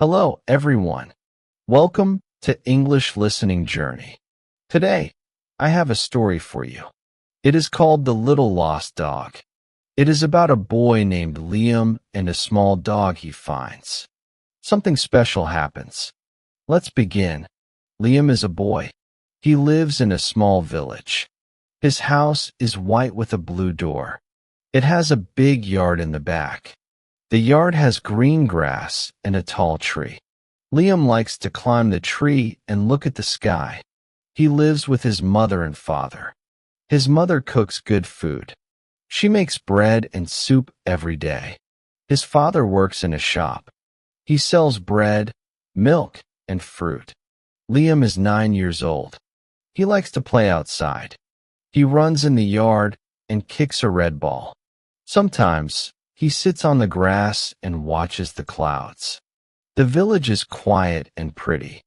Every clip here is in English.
Hello, everyone. Welcome to English Listening Journey. Today, I have a story for you. It is called The Little Lost Dog. It is about a boy named Liam and a small dog he finds. Something special happens. Let's begin. Liam is a boy. He lives in a small village. His house is white with a blue door. It has a big yard in the back. The yard has green grass and a tall tree. Liam likes to climb the tree and look at the sky. He lives with his mother and father. His mother cooks good food. She makes bread and soup every day. His father works in a shop. He sells bread, milk, and fruit. Liam is 9 years old. He likes to play outside. He runs in the yard and kicks a red ball. Sometimes, he sits on the grass and watches the clouds. The village is quiet and pretty.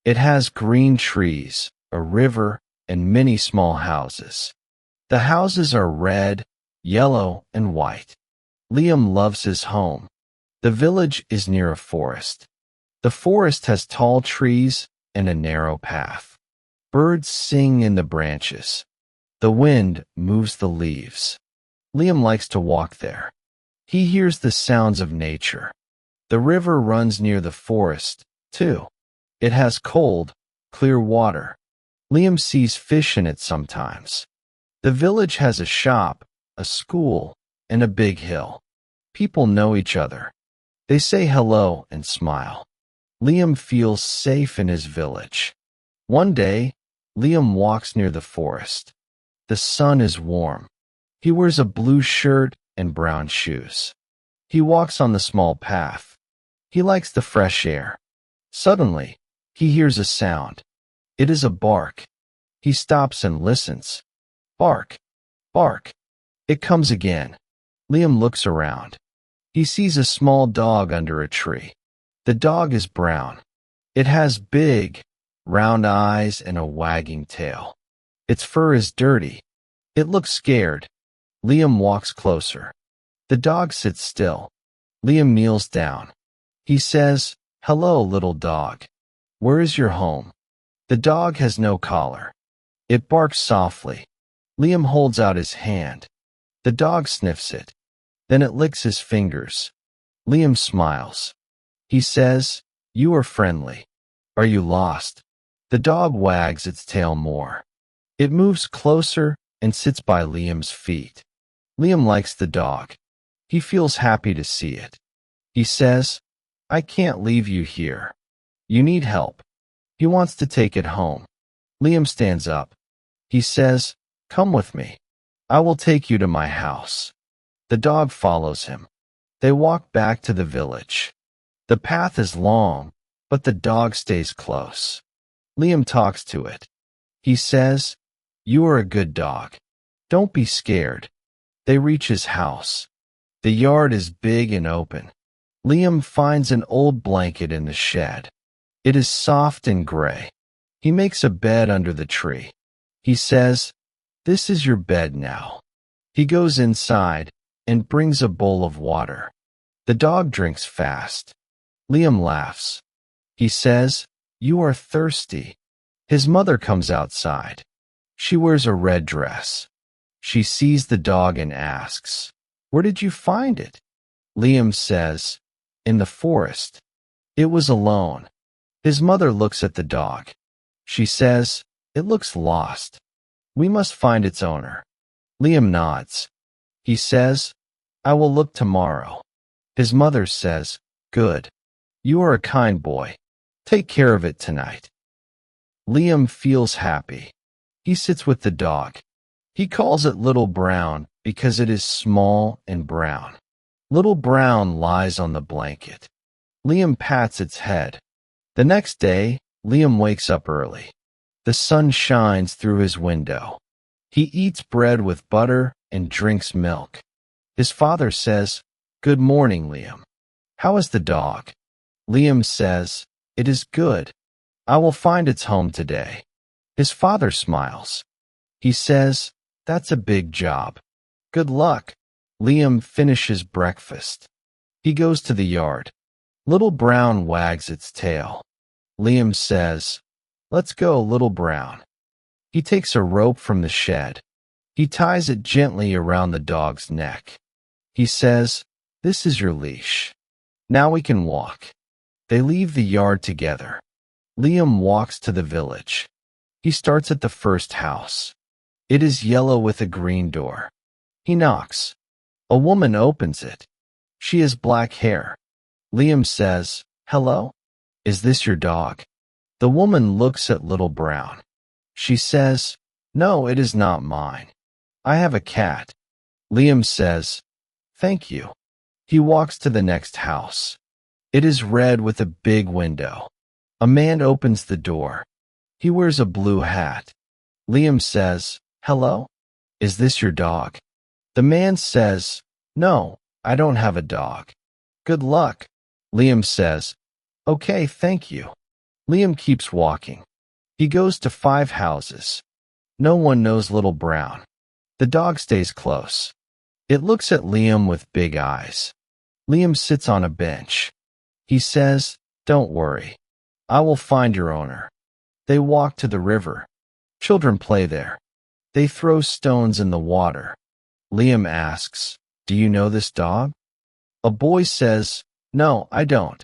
It has green trees, a river, and many small houses. The houses are red, yellow, and white. Liam loves his home. The village is near a forest. The forest has tall trees and a narrow path. Birds sing in the branches. The wind moves the leaves. Liam likes to walk there. He hears the sounds of nature. The river runs near the forest, too. It has cold, clear water. Liam sees fish in it sometimes. The village has a shop, a school, and a big hill. People know each other. They say hello and smile. Liam feels safe in his village. One day, Liam walks near the forest. The sun is warm. He wears a blue shirt and brown shoes. He walks on the small path. He likes the fresh air. Suddenly, he hears a sound. It is a bark. He stops and listens. Bark, bark. It comes again. Liam looks around. He sees a small dog under a tree. The dog is brown. It has big, round eyes and a wagging tail. Its fur is dirty. It looks scared. Liam walks closer. The dog sits still. Liam kneels down. He says, "Hello, little dog. Where is your home?" The dog has no collar. It barks softly. Liam holds out his hand. The dog sniffs it. Then it licks his fingers. Liam smiles. He says, "You are friendly. Are you lost?" The dog wags its tail more. It moves closer and sits by Liam's feet. Liam likes the dog. He feels happy to see it. He says, "I can't leave you here. You need help." He wants to take it home. Liam stands up. He says, "Come with me. I will take you to my house." The dog follows him. They walk back to the village. The path is long, but the dog stays close. Liam talks to it. He says, "You are a good dog. Don't be scared." They reach his house. The yard is big and open. Liam finds an old blanket in the shed. It is soft and gray. He makes a bed under the tree. He says, "This is your bed now." He goes inside and brings a bowl of water. The dog drinks fast. Liam laughs. He says, "You are thirsty." His mother comes outside. She wears a red dress. She sees the dog and asks, "Where did you find it?" Liam says, "In the forest." It was alone. His mother looks at the dog. She says, "It looks lost. We must find its owner." Liam nods. He says, "I will look tomorrow." His mother says, "Good. You are a kind boy. Take care of it tonight." Liam feels happy. He sits with the dog. He calls it Little Brown because it is small and brown. Little Brown lies on the blanket. Liam pats its head. The next day, Liam wakes up early. The sun shines through his window. He eats bread with butter and drinks milk. His father says, "Good morning, Liam. How is the dog?" Liam says, "It is good. I will find its home today." His father smiles. He says, "That's a big job. Good luck." Liam finishes breakfast. He goes to the yard. Little Brown wags its tail. Liam says, "Let's go, Little Brown." He takes a rope from the shed. He ties it gently around the dog's neck. He says, "This is your leash. Now we can walk." They leave the yard together. Liam walks to the village. He starts at the first house. It is yellow with a green door. He knocks. A woman opens it. She has black hair. Liam says, "Hello? Is this your dog?" The woman looks at Little Brown. She says, "No, it is not mine. I have a cat." Liam says, "Thank you." He walks to the next house. It is red with a big window. A man opens the door. He wears a blue hat. Liam says, "Hello? Is this your dog?" The man says, "No, I don't have a dog." "Good luck." Liam says, "Okay, thank you." Liam keeps walking. He goes to 5 houses. No one knows Little Brown. The dog stays close. It looks at Liam with big eyes. Liam sits on a bench. He says, "Don't worry. I will find your owner." They walk to the river. Children play there. They throw stones in the water. Liam asks, "Do you know this dog?" A boy says, "No, I don't."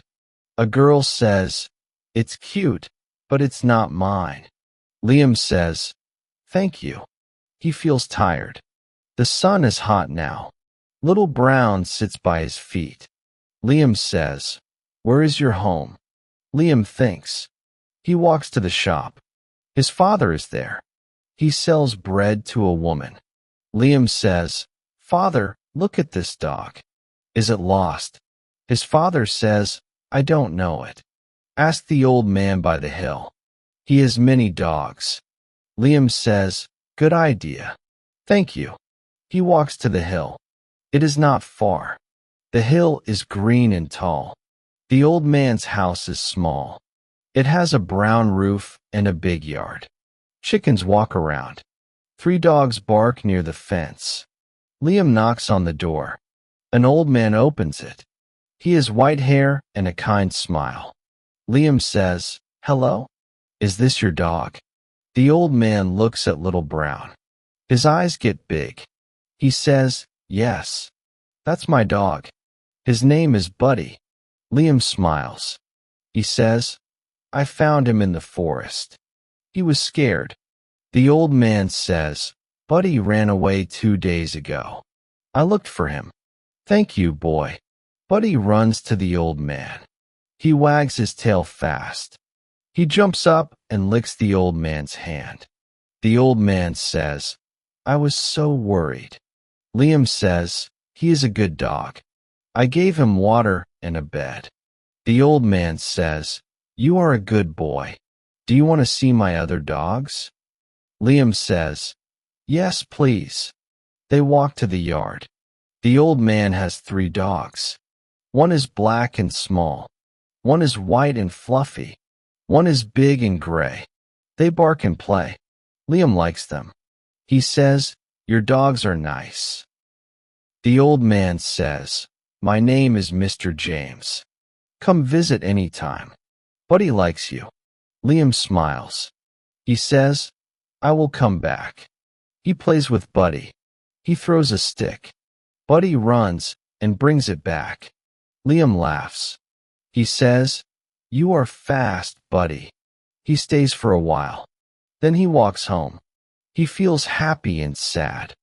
A girl says, "It's cute, but it's not mine." Liam says, "Thank you." He feels tired. The sun is hot now. Little Brown sits by his feet. Liam says, "Where is your home?" Liam thinks. He walks to the shop. His father is there. He sells bread to a woman. Liam says, "Father, look at this dog. Is it lost?" His father says, "I don't know it. Ask the old man by the hill. He has many dogs." Liam says, "Good idea. Thank you." He walks to the hill. It is not far. The hill is green and tall. The old man's house is small. It has a brown roof and a big yard. Chickens walk around. 3 dogs bark near the fence. Liam knocks on the door. An old man opens it. He has white hair and a kind smile. Liam says, "Hello? Is this your dog?" The old man looks at Little Brown. His eyes get big. He says, "Yes, that's my dog. His name is Buddy." Liam smiles. He says, "I found him in the forest. He was scared." The old man says, "Buddy ran away 2 days ago. I looked for him." "Thank you, boy." Buddy runs to the old man. He wags his tail fast. He jumps up and licks the old man's hand. The old man says, "I was so worried." Liam says, "He is a good dog. I gave him water and a bed." The old man says, "You are a good boy. Do you want to see my other dogs?" Liam says, "Yes, please." They walk to the yard. The old man has 3 dogs. One is black and small. One is white and fluffy. One is big and gray. They bark and play. Liam likes them. He says, "Your dogs are nice." The old man says, "My name is Mr. James. Come visit any time. Buddy likes you." Liam smiles. He says, "I will come back." He plays with Buddy. He throws a stick. Buddy runs and brings it back. Liam laughs. He says, "You are fast, Buddy." He stays for a while. Then he walks home. He feels happy and sad.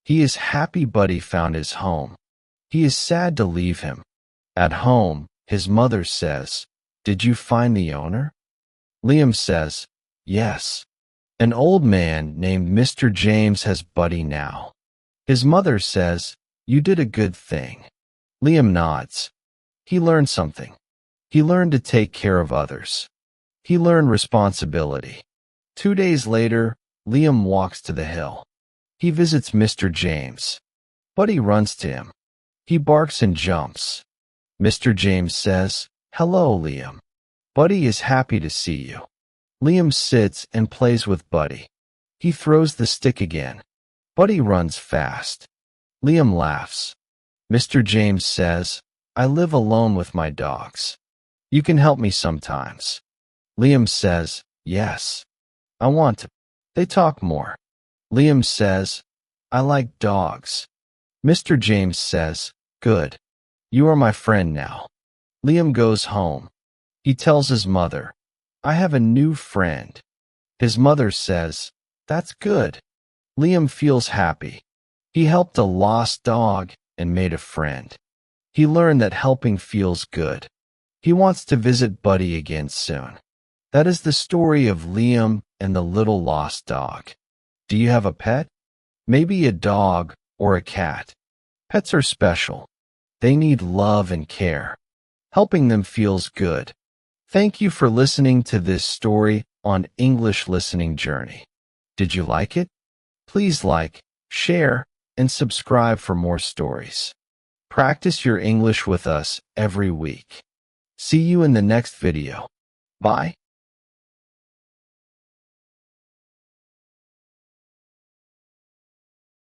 He is happy Buddy found his home. He is sad to leave him. At home, his mother says, "Did you find the owner?" Liam says, "Yes. An old man named Mr. James has Buddy now." His mother says, "You did a good thing." Liam nods. He learned something. He learned to take care of others. He learned responsibility. 2 days later, Liam walks to the hill. He visits Mr. James. Buddy runs to him. He barks and jumps. Mr. James says, "Hello, Liam. Buddy is happy to see you." Liam sits and plays with Buddy. He throws the stick again. Buddy runs fast. Liam laughs. Mr. James says, "I live alone with my dogs. You can help me sometimes. Liam says, yes. I want to. They talk more. Liam says, I like dogs. Mr. James says, good. You are my friend now. Liam goes home. He tells his mother, I have a new friend. His mother says, that's good. Liam feels happy. He helped a lost dog and made a friend. He learned that helping feels good. He wants to visit Buddy again soon. That is the story of Liam and the little lost dog. Do you have a pet? Maybe a dog or a cat. Pets are special. They need love and care. Helping them feels good. Thank you for listening to this story on English Listening Journey. Did you like it? Please like, share, and subscribe for more stories. Practice your English with us every week. See you in the next video. Bye.